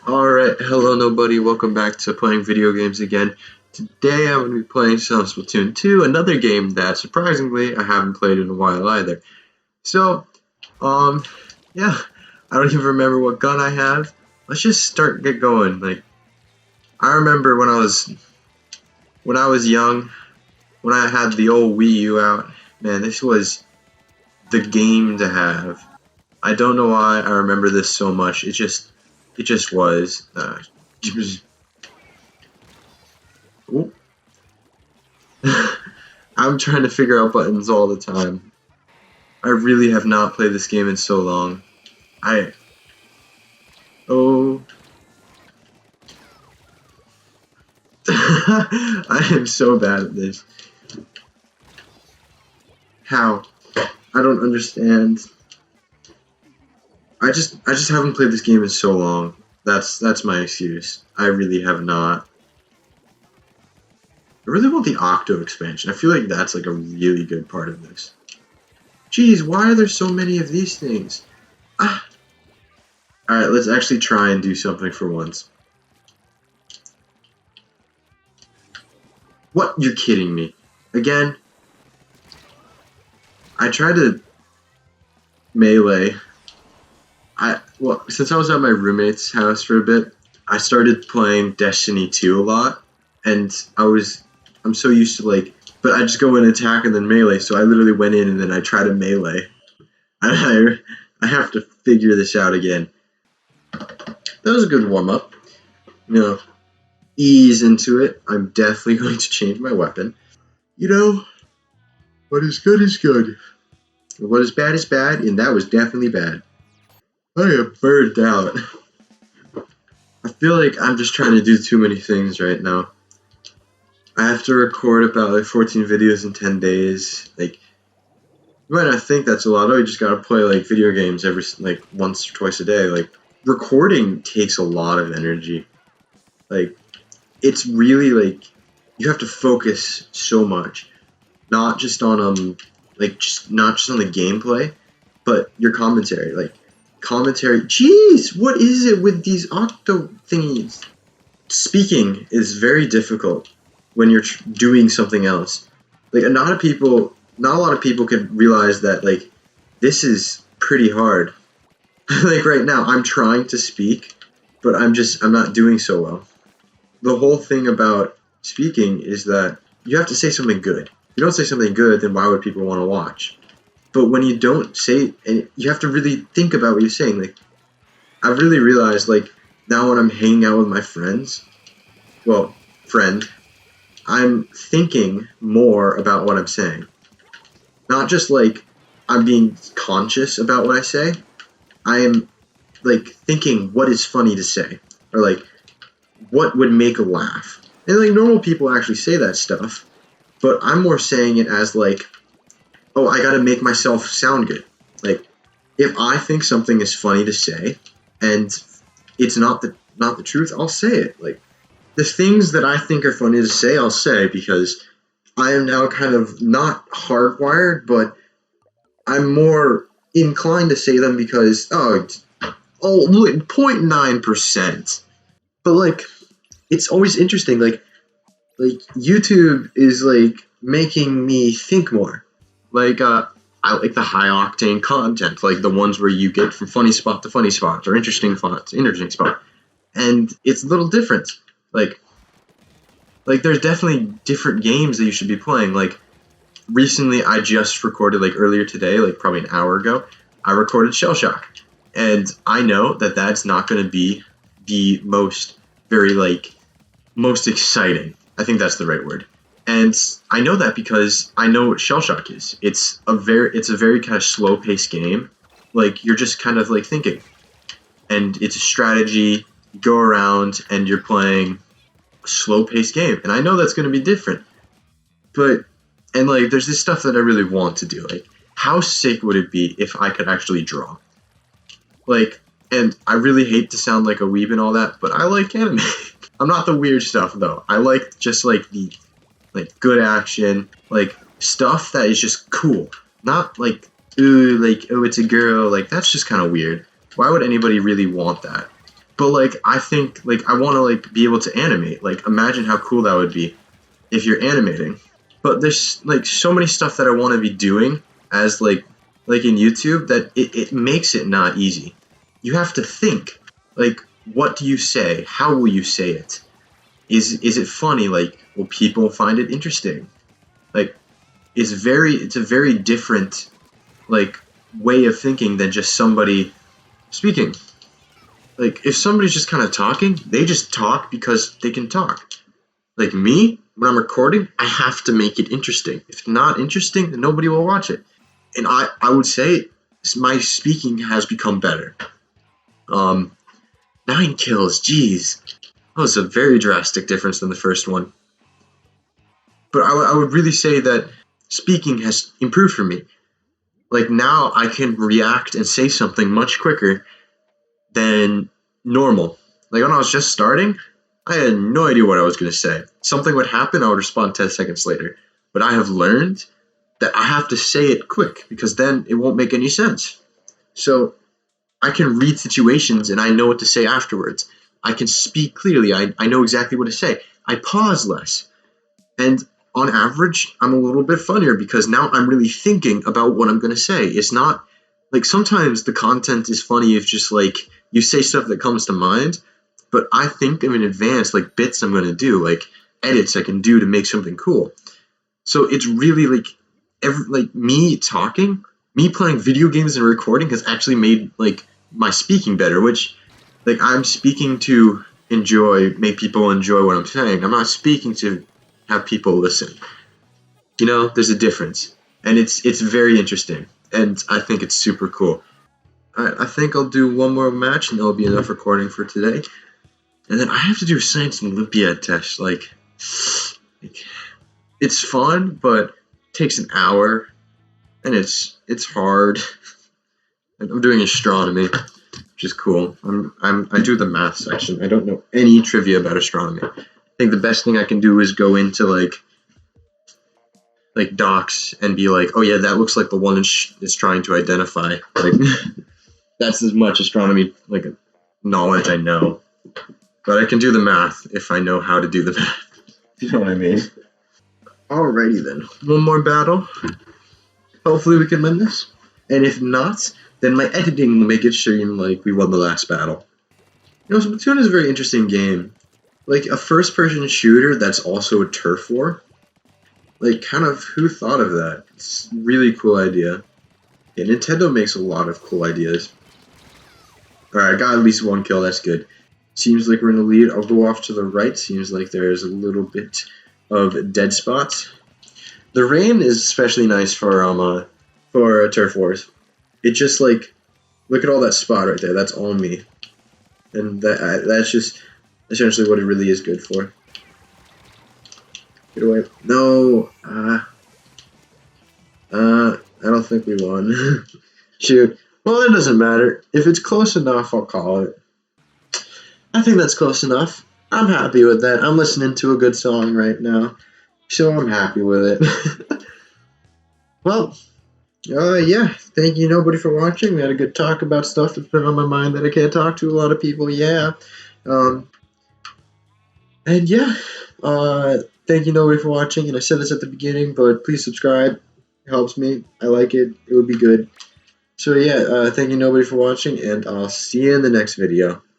Alright, hello nobody, welcome back to playing video games again. Today I'm going to be playing some Splatoon 2, another game that surprisingly I haven't played in a while either. So, yeah, I don't even remember what gun I have. Let's just get going. I remember when I was young, when I had the old Wii U out, man, this was the game to have. I don't know why I remember this so much, it just was. Ooh. I'm trying to figure out buttons all the time. I really have not played this game in so long. Oh. I am so bad at this. How? I don't understand. I just haven't played this game in so long. That's my excuse. I really have not. I really want the Octo expansion. I feel like that's like a really good part of this. Geez, why are there so many of these things? Ah. Alright, let's actually try and do something for once. What? You're kidding me. Again? I tried to melee. Since I was at my roommate's house for a bit, I started playing Destiny 2 a lot, and I'm so used to but I just go in attack and then melee, so I literally went in and then I tried to melee. I have to figure this out again. That was a good warm-up. Ease into it. I'm definitely going to change my weapon. What is good is good. What is bad, and that was definitely bad. I am burned out. I feel like I'm just trying to do too many things right now. I have to record about 14 videos in 10 days. You might not think that's a lot. Oh, you just gotta play video games every once or twice a day. Recording takes a lot of energy. It's really you have to focus so much, not just on not just on the gameplay, but your commentary. Commentary. Jeez, what is it with these octo thingies? Speaking is very difficult when you're doing something else. Not a lot of people can realize that this is pretty hard. Right now, I'm trying to speak, but I'm not doing so well. The whole thing about speaking is that you have to say something good. If you don't say something good, then why would people want to watch? But when you don't say, and you have to really think about what you're saying. I've really realized, now when I'm hanging out with my friends, I'm thinking more about what I'm saying. Not just I'm being conscious about what I say. I am thinking what is funny to say, or what would make a laugh. And normal people actually say that stuff, but I'm more saying it as oh, I gotta make myself sound good. If I think something is funny to say, and it's not the truth, I'll say it. The things that I think are funny to say, I'll say, because I am now kind of not hardwired, but I'm more inclined to say them because 0.9%. But it's always interesting. YouTube is making me think more. I like the high octane content, the ones where you get from funny spot to funny spot, or interesting spot to interesting spot, and it's a little different. There's definitely different games that you should be playing. Recently, I just recorded earlier today, probably an hour ago, I recorded Shell Shock, and I know that that's not going to be the most most exciting. I think that's the right word. And I know that because I know what Shell Shock is. It's a very kind of slow paced game. You're just kind of thinking, and it's a strategy. You go around and you're playing a slow paced game, and I know that's going to be different. But there's this stuff that I really want to do. How sick would it be if I could actually draw? And I really hate to sound like a weeb and all that, but I like anime. I'm not the weird stuff though. I like just the good action, stuff that is just cool. Not ooh, oh, it's a girl. That's just kind of weird. Why would anybody really want that? But like I think like I want to like be able to animate. Like imagine how cool that would be if you're animating. But there's like so many stuff that I want to be doing as like in YouTube that it makes it not easy. You have to think like what do you say? How will you say it? Is it funny? Like will people find it interesting? Like it's a very different like way of thinking than just somebody speaking. Like if somebody's just kind of talking, they just talk because they can talk. Like me, when I'm recording, I have to make it interesting. If it's not interesting, then nobody will watch it. And I would say my speaking has become better. Um, 9 kills, jeez. That was a very drastic difference than the first one. But I would really say that speaking has improved for me. Like now I can react and say something much quicker than normal. Like when I was just starting, I had no idea what I was going to say. Something would happen, I would respond 10 seconds later. But I have learned that I have to say it quick because then it won't make any sense. So I can read situations and I know what to say afterwards. I can speak clearly. I know exactly what to say. I pause less. And on average, I'm a little bit funnier because now I'm really thinking about what I'm going to say. It's not like sometimes the content is funny if just like you say stuff that comes to mind, but I think of in advance like bits I'm going to do, like edits I can do to make something cool. So it's really like like me talking, me playing video games and recording has actually made like my speaking better, which like I'm speaking to make people enjoy what I'm saying. I'm not speaking to have people listen. You know, there's a difference. And it's very interesting. And I think it's super cool. Alright, I think I'll do one more match and that'll be enough recording for today. And then I have to do a science and Olympiad test. Like it's fun, but it takes an hour and it's hard. I'm doing astronomy, which is cool. I do the math section. I don't know any trivia about astronomy. I think the best thing I can do is go into like docs and be like, oh yeah, that looks like the one it's trying to identify. Like that's as much astronomy like knowledge I know. But I can do the math if I know how to do the math. You know what I mean? Alrighty then. One more battle. Hopefully we can win this. And if not, then my editing will make it seem like we won the last battle. You know, Splatoon is a very interesting game. Like a first-person shooter that's also a turf war. Like, kind of, who thought of that? It's a really cool idea. Yeah, Nintendo makes a lot of cool ideas. Alright, I got at least one kill, that's good. Seems like we're in the lead. I'll go off to the right. Seems like there's a little bit of dead spots. The rain is especially nice for turf wars. It just like, look at all that spot right there. That's all me. And that's just essentially what it really is good for. Get away. No. I don't think we won. Shoot. Well, it doesn't matter. If it's close enough, I'll call it. I think that's close enough. I'm happy with that. I'm listening to a good song right now, so I'm happy with it. Well, yeah. Thank you, nobody, for watching. We had a good talk about stuff that's been on my mind that I can't talk to a lot of people. Yeah. And yeah. Thank you, nobody, for watching. And I said this at the beginning, but please subscribe. It helps me. I like it. It would be good. So yeah, thank you, nobody, for watching, and I'll see you in the next video.